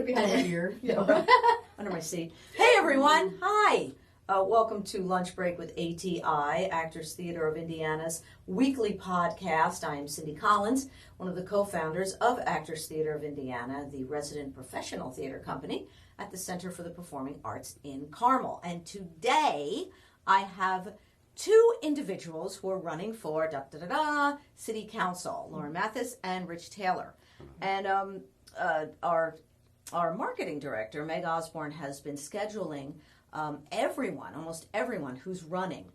it behind my ear. Under my seat. Hey, everyone. Hi. Welcome to Lunch Break with ATI, Actors Theater of Indiana's weekly podcast. I am Cindy Collins, one of the co-founders of Actors Theater of Indiana, the resident professional theater company at the Center for the Performing Arts in Carmel. And today, I have two individuals who are running for City Council, Loren and Rich Taylor. And our marketing director, Meg Osborne, has been scheduling almost everyone who's running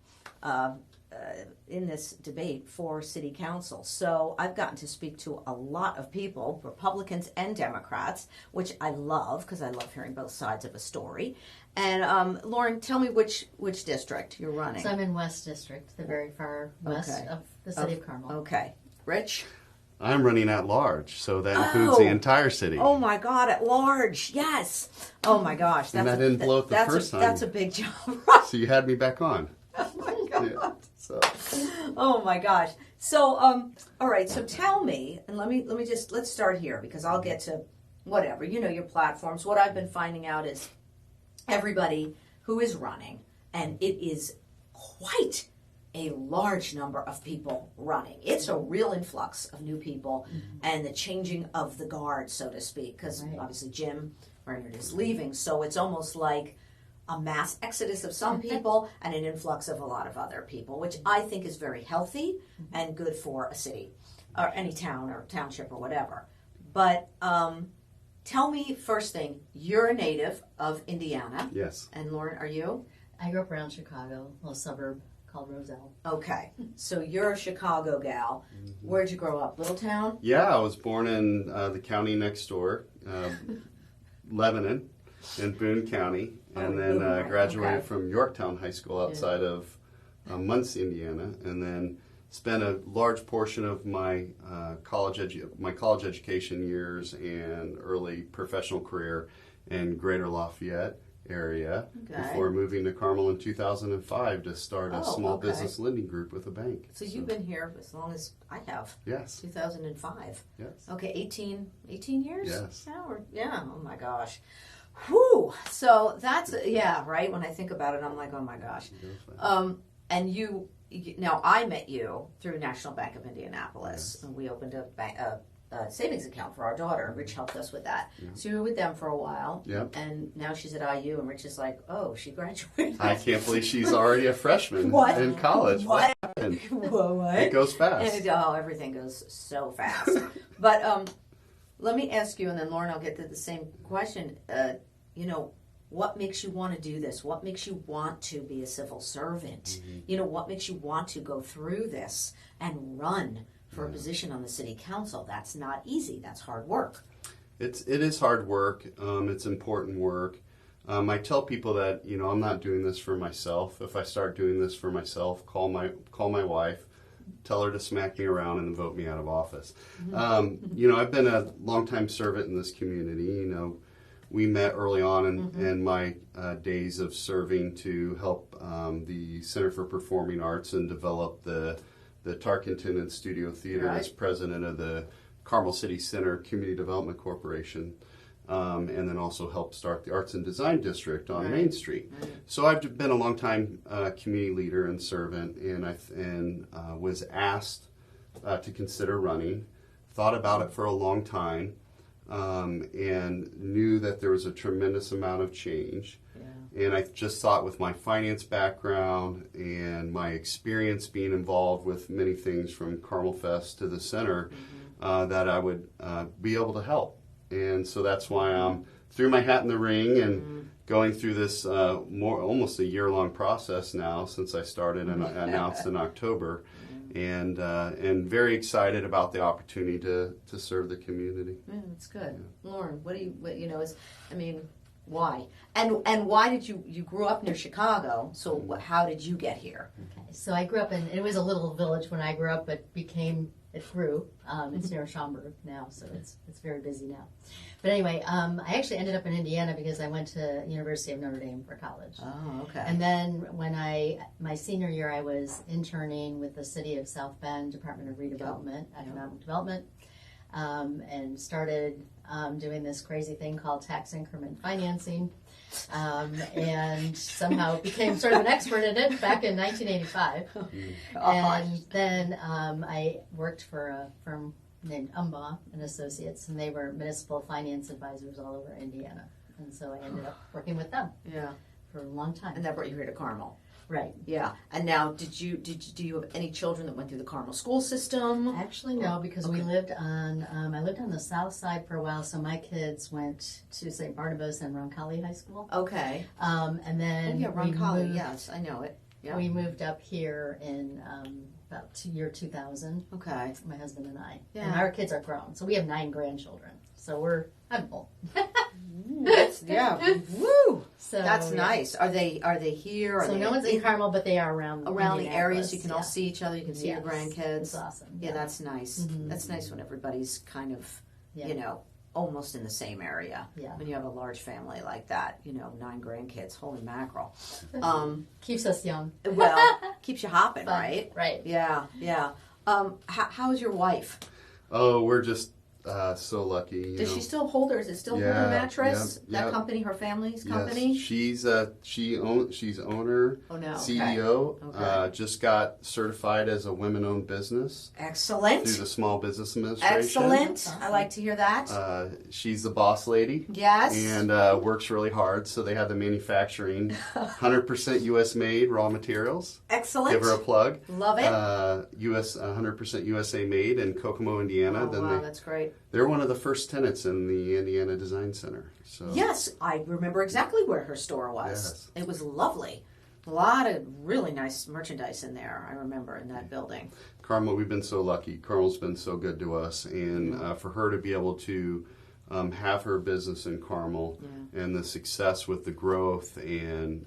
in this debate for City Council. So I've gotten to speak to a lot of people, Republicans and Democrats, which I love because I love hearing both sides of a story. And Loren, tell me which district you're running. So I'm in West District, the very far west of the city of Carmel. Okay. Rich? I'm running at large, so that includes the entire city. Oh my God, at large, yes. Oh my gosh. And that didn't blow it the first time. That's a big job. So you had me back on. Oh my God. Yeah, so. Oh my gosh. So, all right, so tell me, and let's start here because I'll get to whatever, your platforms. What I've been finding out is everybody who is running, and it is quite a large number of people running. It's a real influx of new people and the changing of the guard, so to speak, because obviously Jim Reynard is leaving, so it's almost like a mass exodus of some people and an influx of a lot of other people, which I think is very healthy and good for a city or any town or township or whatever. But tell me, first thing, you're a native of Indiana. Yes. And Loren, are you? I grew up around Chicago, a little suburb called Roselle. Okay, so you're a Chicago gal. Where'd you grow up? Little town? Yeah, I was born in the county next door, Lebanon, in Boone County, and then graduated from Yorktown High School outside of Muncie, Indiana, and then spent a large portion of my college education years and early professional career in Greater Lafayette area before moving to Carmel in 2005 to start a small business lending group with a bank. So you've been here as long as I have. Yes. 2005. Yes. Okay, 18 years? Yes. Yeah, oh my gosh. Whew. So that's, right? When I think about it, I'm like, oh my gosh. And now I met you through National Bank of Indianapolis. Yes. And we opened a savings account for our daughter. Rich helped us with that. Yeah. So you were with them for a while. Yep. And now she's at IU, and Rich is like, oh, she graduated. I can't believe she's already a freshman in college. What? What? It goes fast. Everything goes so fast. But let me ask you, and then Loren, I'll get to the same question. What makes you want to do this? What makes you want to be a civil servant? What makes you want to go through this and run for a position on the city council? That's not easy. That's hard work. It is hard work. It's important work. I tell people that I'm not doing this for myself. If I start doing this for myself, call my wife, tell her to smack me around and vote me out of office. I've been a longtime servant in this community. We met early on in my days of serving to help the Center for Performing Arts and develop the Tarkenton and Studio Theater as president of the Carmel City Center Community Development Corporation, and then also helped start the Arts and Design District on Main Street. Right. So I've been a longtime community leader and servant, and was asked to consider running, thought about it for a long time, and knew that there was a tremendous amount of change. And I just thought with my finance background and my experience being involved with many things from Carmel Fest to the center, that I would be able to help. And so that's why I'm threw my hat in the ring and going through this almost a year-long process now since I started and announced in October. And very excited about the opportunity to serve the community. Yeah, that's good. Yeah. Loren, why? And why did you grew up near Chicago, so how did you get here? Okay, so I grew up it was a little village when I grew up, but it grew. It's near Schaumburg now, so it's very busy now. But anyway, I actually ended up in Indiana because I went to University of Notre Dame for college. Oh, okay. And then when my senior year, I was interning with the City of South Bend Department of Redevelopment, Economic Development, and started doing this crazy thing called tax increment financing, and somehow became sort of an expert in it back in 1985. And then I worked for a firm named Umbaugh and Associates, and they were municipal finance advisors all over Indiana. And so I ended up working with them for a long time. And that brought you here to Carmel. Right. Yeah. And now, do you have any children that went through the Carmel school system? Actually, no, because we lived on, I lived on the south side for a while, so my kids went to St. Barnabas and Roncalli High School. Okay. And then Roncalli, yes, I know it. Yeah. We moved up here in about year 2000. Okay. My husband and I. Yeah. And our kids are grown, so we have 9 grandchildren. So I'm old. Woo! So that's nice. Are they here? So no one's in Carmel, but they are around the areas. You can all see each other. You can see your grandkids. It's awesome. Yeah, that's nice. Mm-hmm. That's nice when everybody's kind of, almost in the same area. Yeah. When you have a large family like that, 9 grandkids. Holy mackerel. Keeps us young. Well, keeps you hopping, Fun. right? Right. Yeah, yeah. How's your wife? Oh, we're just so lucky. Does she still hold her? Is it still hold her mattress? That company, her family's company? Yes. She's owner, Oh, no. CEO. Okay. Just got certified as a women-owned business Excellent. through the Small Business Administration. Excellent. Awesome. I like to hear that. She's the boss lady. Yes. And works really hard. So they have the manufacturing, 100% U.S. made raw materials. Excellent. Give her a plug. Love it. 100% USA made in Kokomo, Indiana. Wow, that's great. They're one of the first tenants in the Indiana Design Center. So Yes, I remember exactly where her store was. Yes. It was lovely. A lot of really nice merchandise in there, I remember, in that building. Carmel, we've been so lucky. Carmel's been so good to us. And for her to be able to have her business in Carmel and the success with the growth and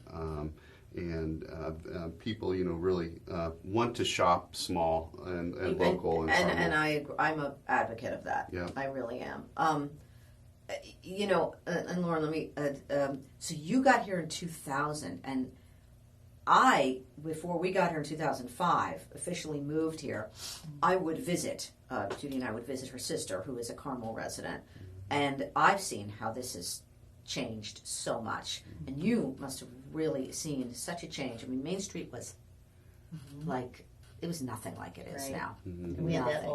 people, really want to shop small and local. And I'm an advocate of that. Yeah. I really am. And Loren, let me. So you got here in 2000, and before we got here in 2005, officially moved here. I would visit. Judy and I would visit her sister, who is a Carmel resident, and I've seen how this has changed so much. And you must have really seen such a change. I mean, Main Street was like, it was nothing like it is now. And we had an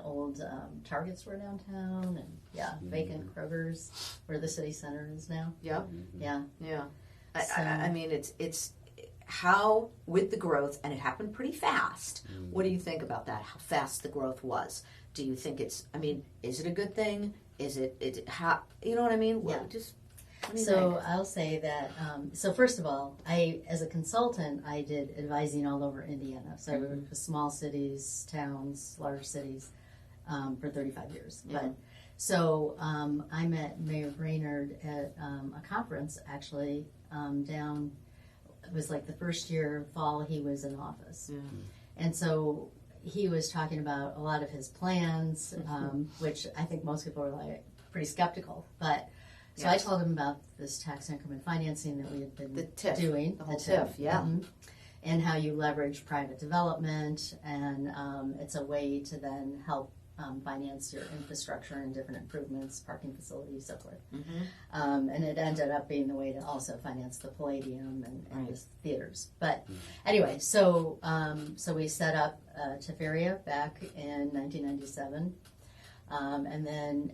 old Target store downtown, and vacant Kroger's where the city center is now. Yeah. Yeah. Yeah. So- I mean, it's how, with the growth, and it happened pretty fast. What do you think about that? How fast the growth was? Do you think is it a good thing? Is it how, you know what I mean? Yeah. What do you So think? I'll say that, so first of all, as a consultant, I did advising all over Indiana. So I worked with small cities, towns, large cities for 35 years. Yeah. But so I met Mayor Brainerd at a conference, actually, down, it was like the first year fall he was in office. Yeah. And so he was talking about a lot of his plans, which I think most people were like pretty skeptical. But so I told him about this tax increment financing that we had been doing. The whole TIF, yeah. And how you leverage private development, and it's a way to then help finance your infrastructure and different improvements, parking facilities, so forth. And it ended up being the way to also finance the Palladium and the theaters. But anyway, so we set up Tiferia back in 1997.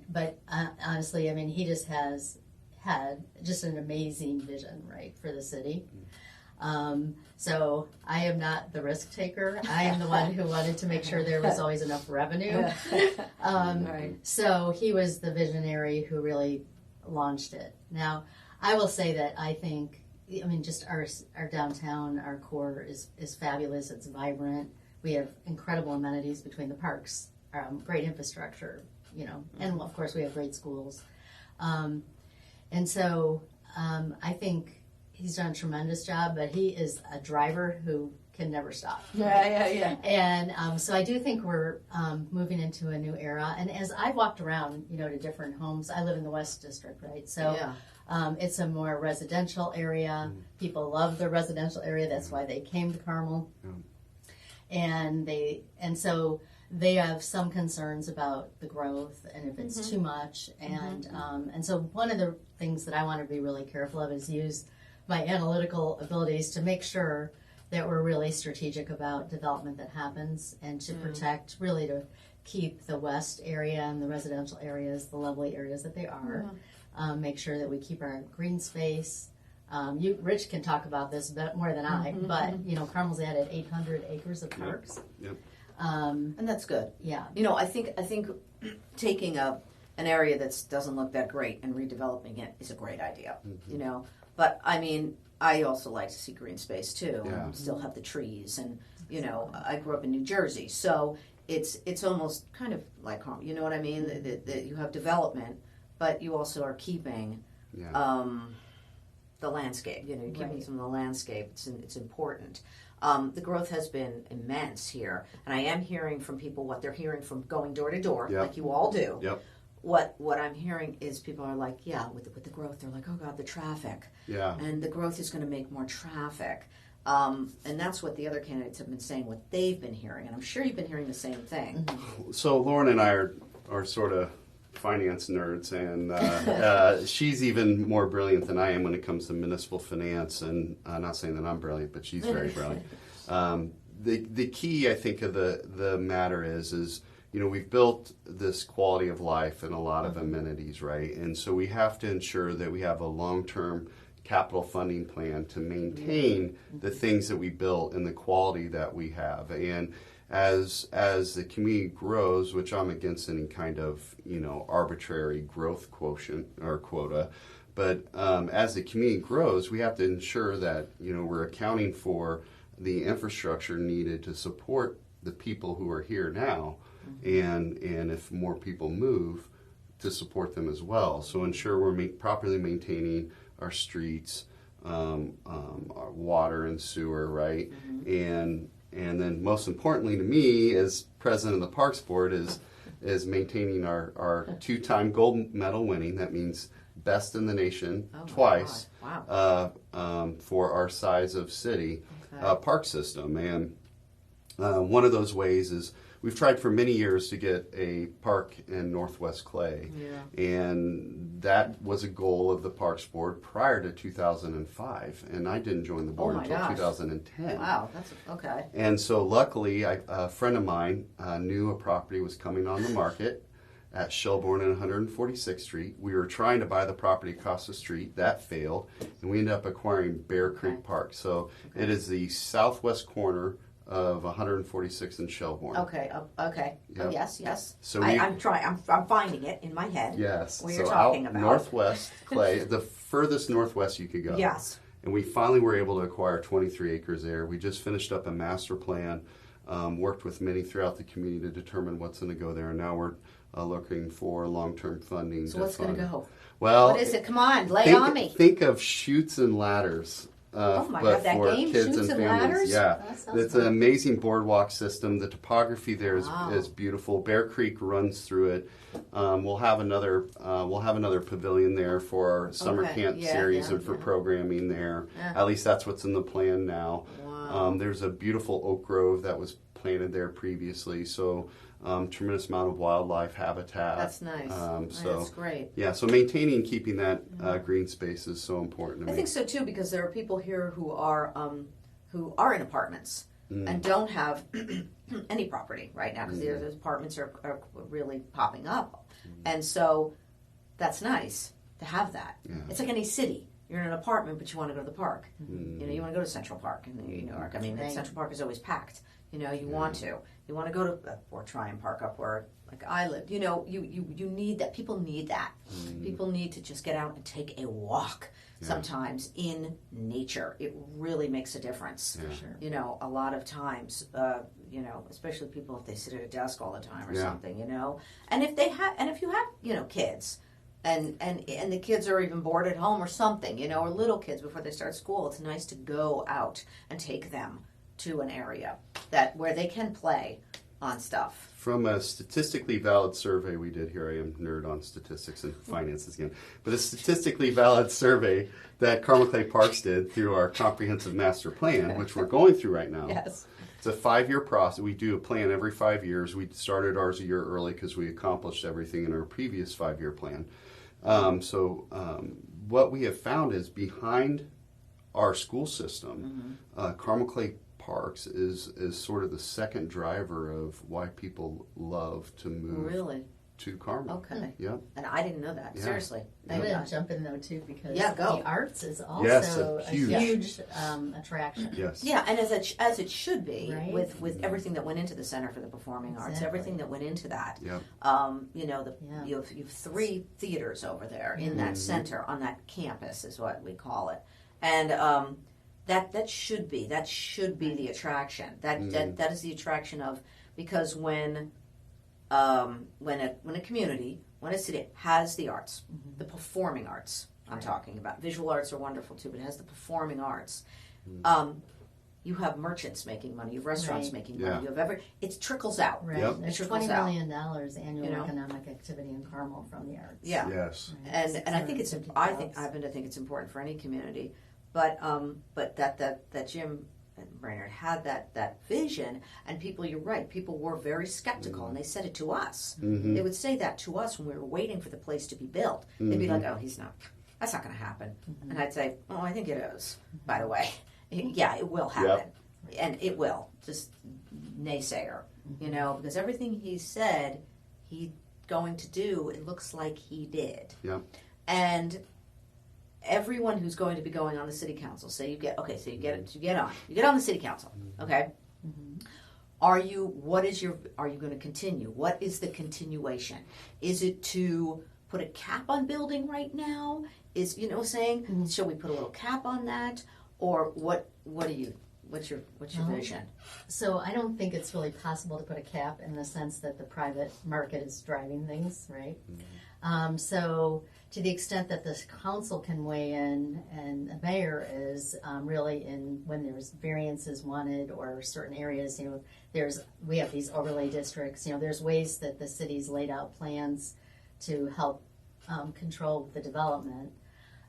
But honestly, I mean, he just has had just an amazing vision, right, for the city. So I am not the risk taker. I am the one who wanted to make sure there was always enough revenue. So he was the visionary who really launched it. Now, I will say that I think, I mean, just our downtown, our core is fabulous. It's vibrant. We have incredible amenities between the parks, great infrastructure, and of course we have great schools. And so I think he's done a tremendous job, but he is a driver who can never stop. Yeah. And so I do think we're moving into a new era. And as I walked around, to different homes, I live in the West District, right? So it's a more residential area. People love the residential area. That's why they came to Carmel. And so they have some concerns about the growth and if it's too much. And so one of the things that I want to be really careful of is use my analytical abilities to make sure that we're really strategic about development that happens and to protect, really to keep the west area and the residential areas, the lovely areas that they are. Make sure that we keep our green space. Rich can talk about this more than I, but Carmel's added 800 acres of parks. Yep. And that's good. Yeah. I think taking an area that doesn't look that great and redeveloping it is a great idea. But I mean, I also like to see green space too. Yeah. And still have the trees, and I grew up in New Jersey, so it's almost kind of like home. You know what I mean? That you have development, but you also are keeping the landscape. You're keeping some of the landscape. It's important. The growth has been immense here, and I am hearing from people what they're hearing from going door to door, like you all do. Yep. What I'm hearing is people are like, with the growth, they're like, oh God, the traffic. Yeah. And the growth is going to make more traffic. And that's what the other candidates have been saying, what they've been hearing. And I'm sure you've been hearing the same thing. So Loren and I are sort of finance nerds, and she's even more brilliant than I am when it comes to municipal finance. And I'm not saying that I'm brilliant, but she's very brilliant. The key, I think, of the matter is we've built this quality of life and a lot of amenities, right? And so we have to ensure that we have a long-term capital funding plan to maintain the things that we built and the quality that we have. And as the community grows, which I'm against any kind of arbitrary growth quotient or quota, but as the community grows, we have to ensure that we're accounting for the infrastructure needed to support the people who are here now, and if more people move, to support them as well. So ensure we're properly maintaining our streets, our water and sewer, right? And then most importantly to me, as president of the Parks Board, is maintaining our 2-time gold medal winning. That means best in the nation twice. Wow. For our size of city park system. And one of those ways is we've tried for many years to get a park in Northwest Clay, and that was a goal of the Parks Board prior to 2005, and I didn't join the board until 2010. Wow, that's okay. And so luckily, a friend of mine knew a property was coming on the market at Shelbourne and 146th Street. We were trying to buy the property across the street. That failed, and we ended up acquiring Bear Creek Park. So it is the southwest corner of 146th and Shelbourne. Okay. Yep. Yes. So I'm trying. I'm finding it in my head. Yes. What you're talking about. Northwest Clay, the furthest northwest you could go. Yes. And we finally were able to acquire 23 acres there. We just finished up a master plan, worked with many throughout the community to determine what's going to go there, and now we're looking for long-term funding. So what's going to go? Well, what is it? Come on, lay on me. Think of chutes and ladders. Oh my but God, that for game, kids Chutes and and families. Ladders? Yeah, it's fun. an amazing boardwalk system. The topography there is beautiful. Bear Creek runs through it. We'll have another pavilion there for our summer camp series and for programming there. At least that's what's in the plan now. Wow. There's a beautiful oak grove that was planted there previously. So. Tremendous amount of wildlife habitat. That's nice. That's great. Yeah, so maintaining and keeping that green space is so important to me. I think so too, because there are people here who are in apartments and don't have any property right now because those apartments are really popping up, and so that's nice to have that. Yeah. It's like any city. You're in an apartment, but you want to go to the park. You want to go to Central Park in New York. I mean, Central Park is always packed. You want to. You want to go to or try and park up where like I lived. You need that. People need that. People need to just get out and take a walk sometimes in nature. It really makes a difference. For sure. A lot of times, especially people if they sit at a desk all the time or something, And if you have kids. And the kids are even bored at home or something, or little kids before they start school. It's nice to go out and take them to an area where they can play on stuff. From a statistically valid survey we did here, I am nerd on statistics and finances again, but a statistically valid survey that Carmel Clay Parks did through our comprehensive master plan, which we're going through right now. Yes. It's a 5-year process. We do a plan every 5 years. We started ours a year early because we accomplished everything in our previous 5-year plan. What we have found is behind our school system, Carmel Clay Parks is sort of the second driver of why people love to move to Carmel. Okay. Yep. And I didn't know that. Yeah. Seriously. I'm going to jump in though too because go. the arts is Yes, also a a huge- huge attraction. Yes. Yeah, and as it should be, Right. with everything that went into the Center for the Performing Arts, Exactly. everything that went into that. Yep. You know, you have 3 theaters over there in that center on that campus is what we call it, and that should be the attraction. That is the attraction of, because when a community, when a city has the arts, the performing arts, I'm talking about. Visual arts are wonderful too, but it has the performing arts. You have merchants making money, you have restaurants making money, you have it trickles out. Right. Yep. There's It trickles $20 out. million annual You know? economic activity in Carmel from the arts. Yeah. Yes. And I think it's I happen to think it's important for any community, but that Jim and Brainerd had that vision, and people, you're right, people were very skeptical, and they said it to us. They would say that to us when we were waiting for the place to be built. They'd be like, "Oh, that's not going to happen," and I'd say, "Oh, I think it is. By the way, yeah, it will happen, and it will." Just naysayer, you know, because everything he said he's going to do, it looks like he did. Yep. And everyone who's going to be going on the city council, you get on the city council, okay? Are you going to continue? What is the continuation? Is it to put a cap on building right now? Shall we put a little cap on that? Or what's your vision? So I don't think it's really possible to put a cap in the sense that the private market is driving things, right? So to the extent that the council can weigh in, and the mayor is really in when there's variances wanted or certain areas, we have these overlay districts. There's ways that the city's laid out plans to help control the development,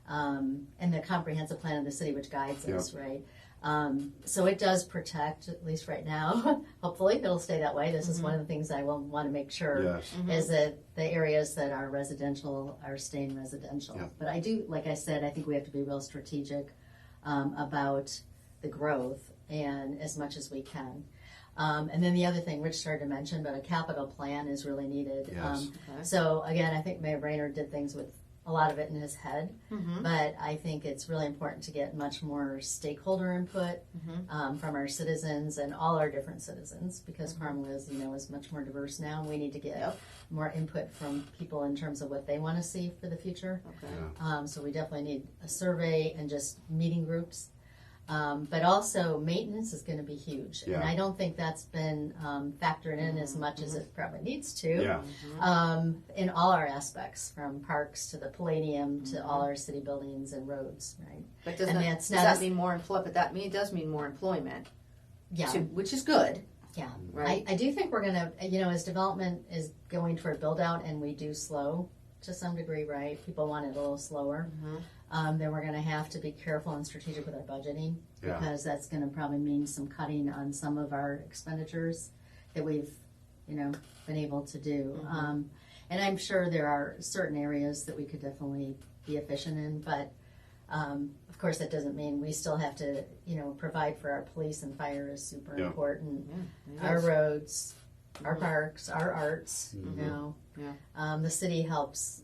and the comprehensive plan of the city, which guides us, right? So it does protect, at least right now. Hopefully it'll stay that way. This is one of the things I will want to make sure is that the areas that are residential are staying residential. Yep. But I do, like I said, I think we have to be real strategic about the growth and as much as we can. And then the other thing Rich started to mention, but a capital plan is really needed. Yes. So again, I think Mayor Brainerd did things with a lot of it in his head, but I think it's really important to get much more stakeholder input from our citizens and all our different citizens, because Carmel is much more diverse now. We need to get more input from people in terms of what they want to see for the future. So we definitely need a survey and just meeting groups. But also maintenance is going to be huge, and I don't think that's been factored in as much as it probably needs to. In all our aspects, from parks to the Palladium to all our city buildings and roads, right? But does that mean more employment? But it does mean more employment. Yeah, which is good. Yeah, right. I do think we're going to, as development is going toward build out, and we do slow to some degree, right? People want it a little slower. Then we're going to have to be careful and strategic with our budgeting, because that's going to probably mean some cutting on some of our expenditures that we've, been able to do. And I'm sure there are certain areas that we could definitely be efficient in, but of course that doesn't mean we still have to, provide for our police and fire is super important. Our roads, our parks, our arts, the city helps,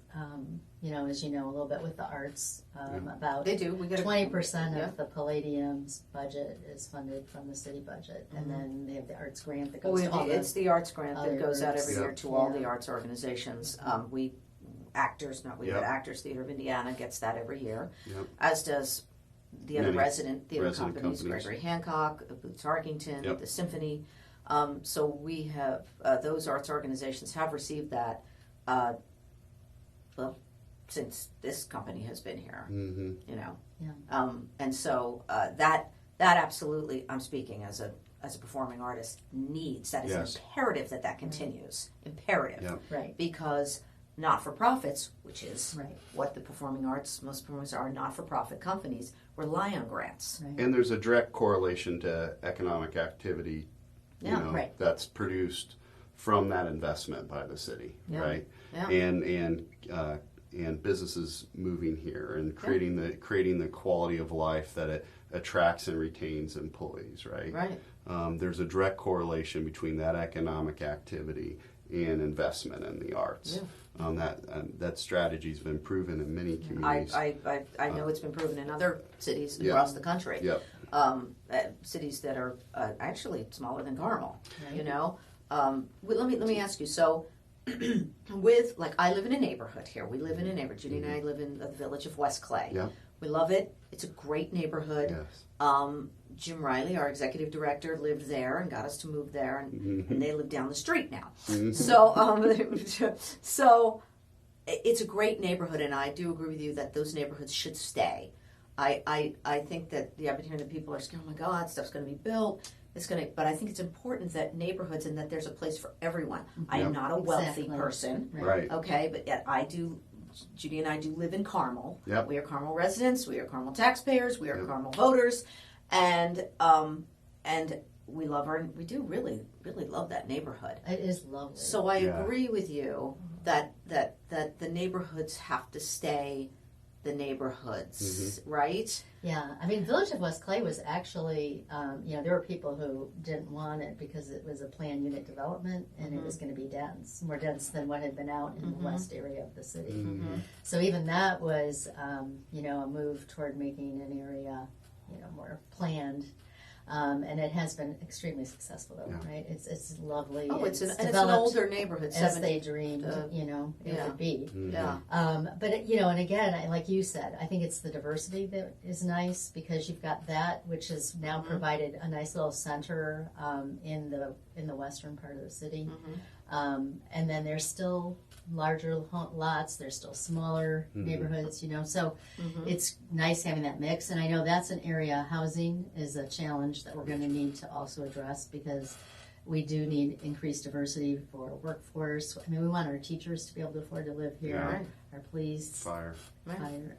as you know, a little bit with the arts. About they do. We get 20% of the Palladium's budget is funded from the city budget, and then they have the arts grant that goes to all it's the arts grant that goes out every year to all Yeah. the arts organizations. Actors Theater of Indiana gets that every year, as does the other resident theater companies, Gregory Hancock, Boots Tarkington, the Symphony. So we have those arts organizations have received that. Since this company has been here, and so that absolutely, I'm speaking as a performing artist, needs that is imperative that continues, imperative, right, because not-for-profits, which is what the performing arts, most performers are not-for-profit companies, rely on grants. And there's a direct correlation to economic activity Yeah, you know, right. that's produced from that investment by the city, Yeah. right? Yeah. And businesses moving here and creating the quality of life that it attracts and retains employees, right? Right. There's a direct correlation between that economic activity and investment in the arts. Yeah. That strategy's been proven in many communities. I know it's been proven in other cities Yeah. across the country. Yep. Cities that are actually smaller than Carmel. Right. You know, let me ask you. So, with like, I live in a neighborhood here. We live in a neighborhood. Judy and I live in the village of West Clay. Yeah. We love it. It's a great neighborhood. Yes. Jim Riley, our executive director, lived there and got us to move there, and they live down the street now. So it's a great neighborhood, and I do agree with you that those neighborhoods should stay. I think that I've been hearing that people are scared. Oh my God, stuff's going to be built. But I think it's important that neighborhoods and that there's a place for everyone. I am not a wealthy Exactly. person, Right. okay, but yet Judy and I do live in Carmel. Yep. We are Carmel residents. We are Carmel taxpayers. We are Carmel voters, and we love we do really, really love that neighborhood. It is lovely. So I agree with you that the neighborhoods have to stay the neighborhoods, right? Yeah, I mean, Village of West Clay was actually, there were people who didn't want it because it was a planned unit development and it was going to be more dense than what had been out in the west area of the city. So even that was, a move toward making an area, more planned. And it has been extremely successful, though, right? It's lovely. Oh, it's an developed older neighborhood, as they dreamed, it would be. Yeah. But and again, like you said, I think it's the diversity that is nice because you've got that, which has now provided a nice little center in the western part of the city, and then there's still larger lots. There's still smaller neighborhoods, so it's nice having that mix. And I know that's an area, housing is a challenge that we're going to need to also address because we do need increased diversity for workforce. I mean, we want our teachers to be able to afford to live here, our police, Fire,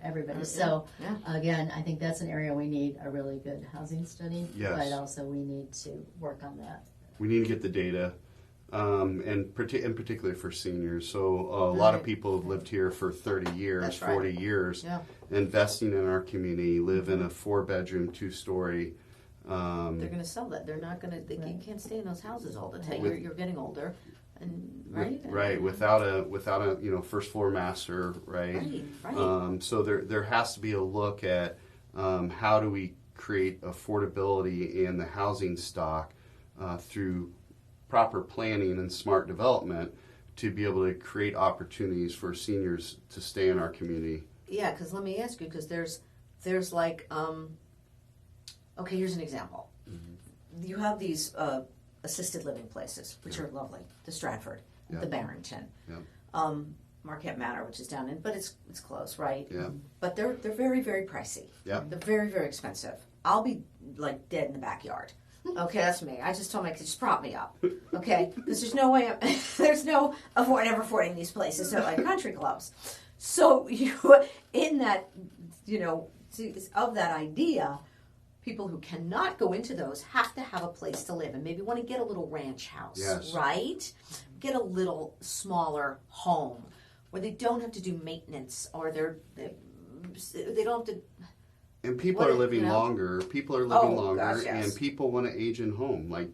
everybody. So again, I think that's an area we need a really good housing study, but also we need to work on that. We need to get the data. And particularly for seniors. So a lot of people have lived here for 30 years, 40 years, investing in our community, live in a 4-bedroom, 2-story. They're going to sell that. They're not going to. You can't stay in those houses all the time. You're getting older, and right. Without a first floor master, right. So there has to be a look at how do we create affordability in the housing stock through proper planning and smart development to be able to create opportunities for seniors to stay in our community. Yeah, because let me ask you, because there's like, okay, here's an example. You have these assisted living places, which are lovely, the Stratford, the Barrington, Marquette Manor, which is down in, but it's close, right? Yeah. But they're very, very pricey. Yeah. They're very, very expensive. I'll be like dead in the backyard. Okay, that's me. I just told my kids, just prop me up. Okay, because there's no way, there's no ever affording these places. They're like country clubs. So in that, of that idea, people who cannot go into those have to have a place to live and maybe want to get a little ranch house, right? Get a little smaller home where they don't have to do maintenance or they don't have to. And people are living longer. People are living longer, gosh, yes. and people want to age in home. Like,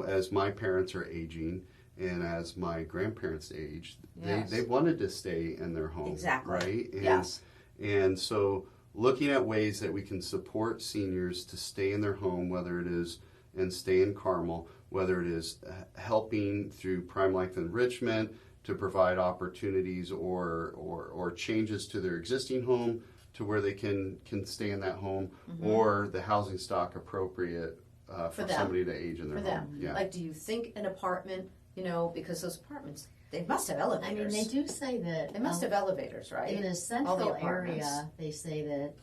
as my parents are aging, and as my grandparents age, they wanted to stay in their home, right? And, and so, looking at ways that we can support seniors to stay in their home, whether it is and stay in Carmel, whether it is helping through Prime Life Enrichment to provide opportunities or changes to their existing home, to where they can stay in that home, or the housing stock appropriate for somebody to age in their home. Yeah. Like, do you think an apartment, because those apartments, they must have elevators. I mean, they do say that they must have elevators, right? In the central area, they say that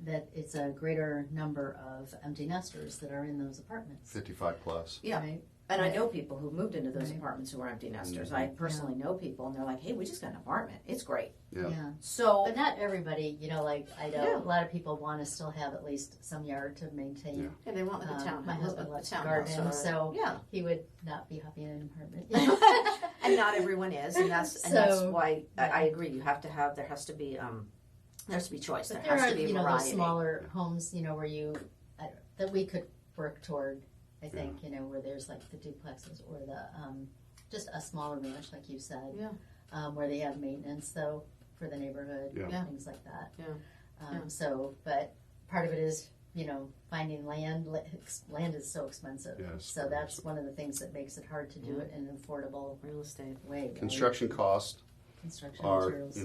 that it's a greater number of empty nesters that are in those apartments. 55 plus. Yeah. Right? And I know people who moved into those Right. apartments who are empty nesters. Mhm. I personally know people, and they're like, "Hey, we just got an apartment. It's great." Yeah. So, But not everybody, like I know Yeah. a lot of people want to still have at least some yard to maintain. Yeah. yeah, they want like a townhouse. My husband a loves to townhouse garden, or- so yeah. he would not be happy in an apartment. And not everyone is, and that's So, why yeah. I agree. You have to have there has to be choice. But there has there are, to be a those variety. smaller homes, where that we could work toward. I think, where there's like the duplexes or the just a smaller ranch, like you said, where they have maintenance though for the neighborhood, Yeah. things like that. Yeah. So, but part of it is, finding land. Land is so expensive, Yes, so very that's one of the things that makes it hard to do it in an affordable Real estate. way. Right? Construction costs Construction are, materials.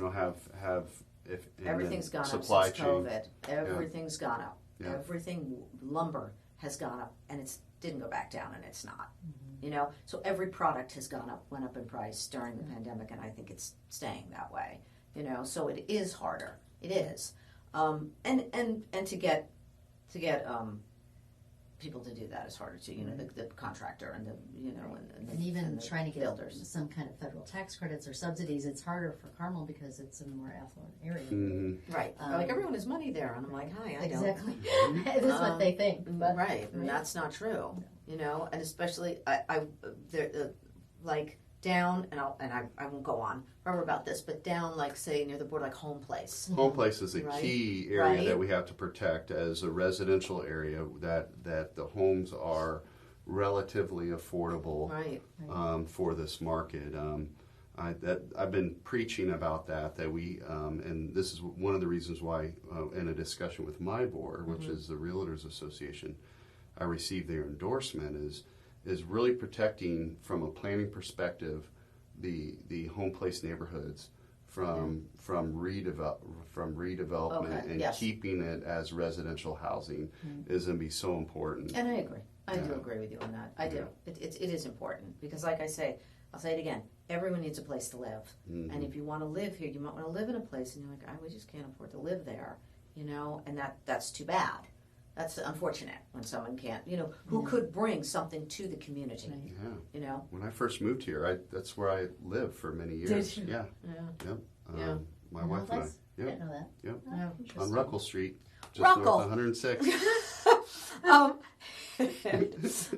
have if in Everything's the gone up supply since chain. COVID. Everything's gone up. Yeah. Everything lumber has gone up, and it didn't go back down, and it's not. Mm-hmm. So every product went up in price during the pandemic, and I think it's staying that way. So it is harder. It is, and to get people to do that is harder too. The contractor and And even the trying to get builders. some kind of federal tax credits or subsidies, it's harder for Carmel because it's in a more affluent area. Mhm. Right. They're like, everyone has money there. And I'm like, hi, I don't. Exactly. That's what they think. But, Right. And that's not true. And especially, they're like down, and I won't go on forever about this, but down, like, say, near the border, like Home Place. Home Place is a Right. key area Right. that we have to protect as a residential area. That the homes are relatively affordable Right. for this market. I've been preaching about that we and this is one of the reasons why in a discussion with my board, which is the Realtors Association, I received their endorsement is really protecting from a planning perspective the home place neighborhoods from redevelopment Okay, and yes. keeping it as residential housing is going to be so important. And I agree. I do Yeah. agree with you on that. I do. It is important because, like I say, I'll say it again. Everyone needs a place to live, and if you want to live here, you might want to live in a place, and you're like, we just can't afford to live there, and that's too bad. That's unfortunate when someone can't, who could bring something to the community, Yeah. When I first moved here, that's where I lived for many years. Did you? Yeah. Yeah. Yep. My No, wife and I. that's- I didn't know that. Yep. Oh, Yeah. On interesting. Ruckle Street, just Ruckle. north of 106.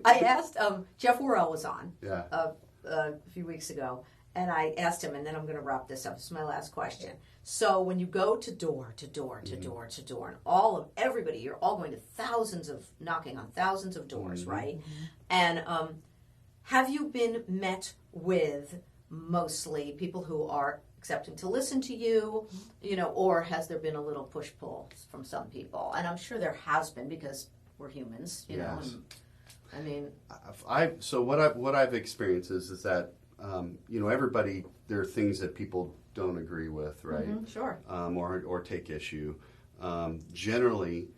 I asked Jeff Worrell was on Yeah. a few weeks ago, and I asked him, and then I'm going to wrap this up. This is my last question. So when you go to door to door to door to door, and everybody, you're all going to knocking on thousands of doors, right? And have you been met with mostly people who are accepting to listen to you, or has there been a little push-pull from some people? And I'm sure there has been because we're humans, know. Yes. And, I mean, So what I've experienced is that everybody, there are things that people don't agree with, right? Sure. Or take issue. Generally,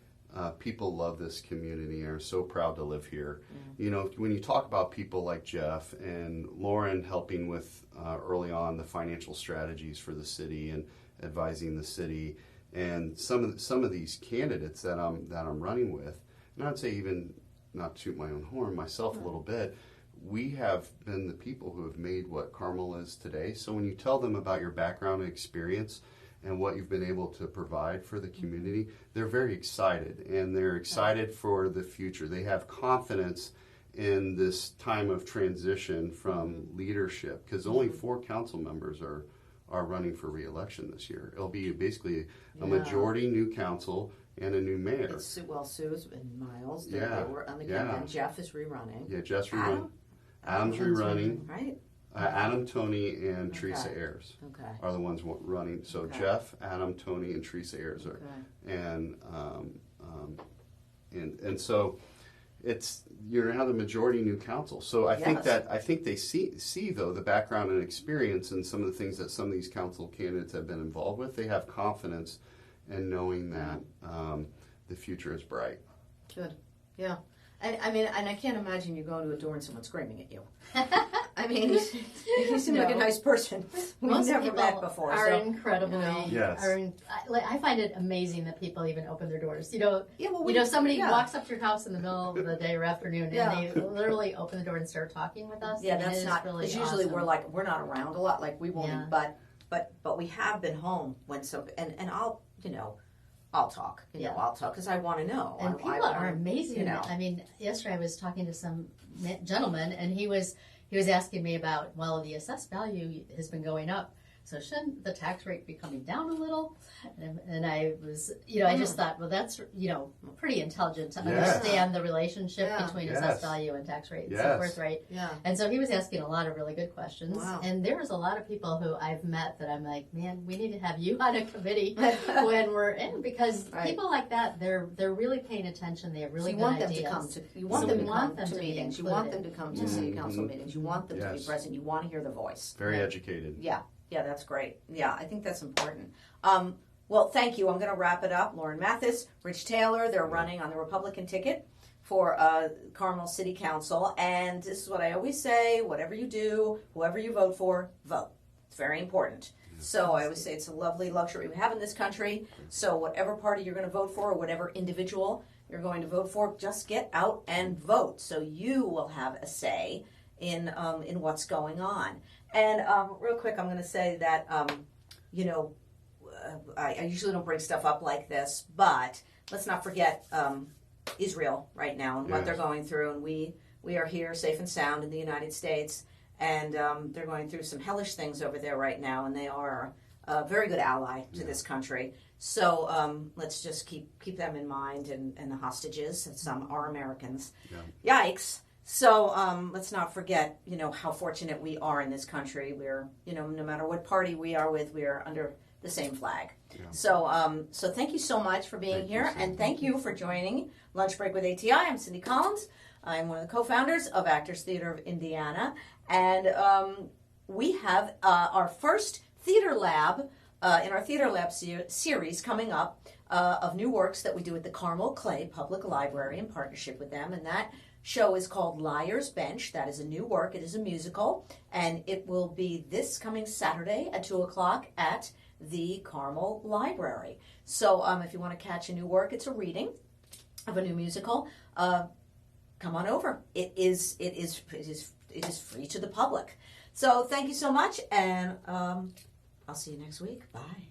people love this community and are so proud to live here. When you talk about people like Jeff and Loren helping with early on the financial strategies for the city and advising the city, and some of these candidates that I'm running with, and I'd say even not toot my own horn myself a little bit, we have been the people who have made what Carmel is today. So when you tell them about your background and experience and what you've been able to provide for the community, they're very excited, and they're excited for the future. They have confidence in this time of transition from leadership, because only 4 council members are running for re-election this year. It'll be basically a majority new council and a new mayor. It's Sue's and Miles. They Yeah. were on the Yeah. campaign. Jeff is rerunning. Yeah, Jeff's rerunning. Adam? Adam's rerunning. Right? Adam, Tony, and Teresa Ayers Okay. are the ones running. So Okay. Jeff, Adam, Tony, and Teresa Ayers are, Okay. and so it's you're gonna have the majority new council. So I think they see though the background and experience and some of the things that some of these council candidates have been involved with. They have confidence in knowing that the future is bright. Good. Yeah. And I mean, and I can't imagine you going to a door and someone screaming at you. I mean, you seem like a nice person. We've Most never people met before. are So, incredibly. Yes. I find it amazing that people even open their doors. yeah, well, Somebody walks up to your house in the middle of the day or afternoon, Yeah. and they literally open the door and start talking with us. Yeah, I mean, that's it is not. really Because usually awesome. we're not around a lot. Like we won't. Yeah. But we have been home when and I'll talk. I'll talk because I want to know. And I people wanna, are amazing. I mean, yesterday I was talking to some gentleman, and he was asking me about, well, the assessed value has been going up, so shouldn't the tax rate be coming down a little? And I was, I just thought, well, that's, pretty intelligent to understand the relationship between assessed value and tax rate and so forth, right? Yeah. And so he was asking a lot of really good questions. Wow. And there was a lot of people who I've met that I'm like, man, we need to have you on a committee when we're in, because people like that, they're really paying attention. They have really good ideas. You want them to come to be meetings. You included. want them to come to city council meetings. You want them to be present. You want to hear the voice. Very educated. Yeah, that's great. Yeah, I think that's important. Well, thank you. I'm going to wrap it up. Loren Mathis, Rich Taylor, they're running on the Republican ticket for Carmel City Council. And this is what I always say, whatever you do, whoever you vote for, vote. It's very important. So I always say it's a lovely luxury we have in this country. So whatever party you're going to vote for or whatever individual you're going to vote for, just get out and vote so you will have a say in what's going on. And real quick, I'm going to say that, I usually don't bring stuff up like this, but let's not forget Israel right now and what they're going through. And we are here safe and sound in the United States, and they're going through some hellish things over there right now, and they are a very good ally to this country. So let's just keep them in mind, and the hostages, and some are Americans. Yeah. Yikes. So let's not forget, how fortunate we are in this country. We're, no matter what party we are with, we are under the same flag. Yeah. So thank you so much for being here, and thank you for joining Lunch Break with ATI. I'm Cindy Collins. I'm one of the co-founders of Actors Theater of Indiana, and we have our first theater lab in our Theater Lab series coming up of new works that we do at the Carmel Clay Public Library in partnership with them, and that show is called Liar's Bench. That is a new work. It is a musical, and it will be this coming Saturday at 2 o'clock at the Carmel Library. So if you want to catch a new work, it's a reading of a new musical. Come on over. It is free to the public. So thank you so much, and I'll see you next week. Bye.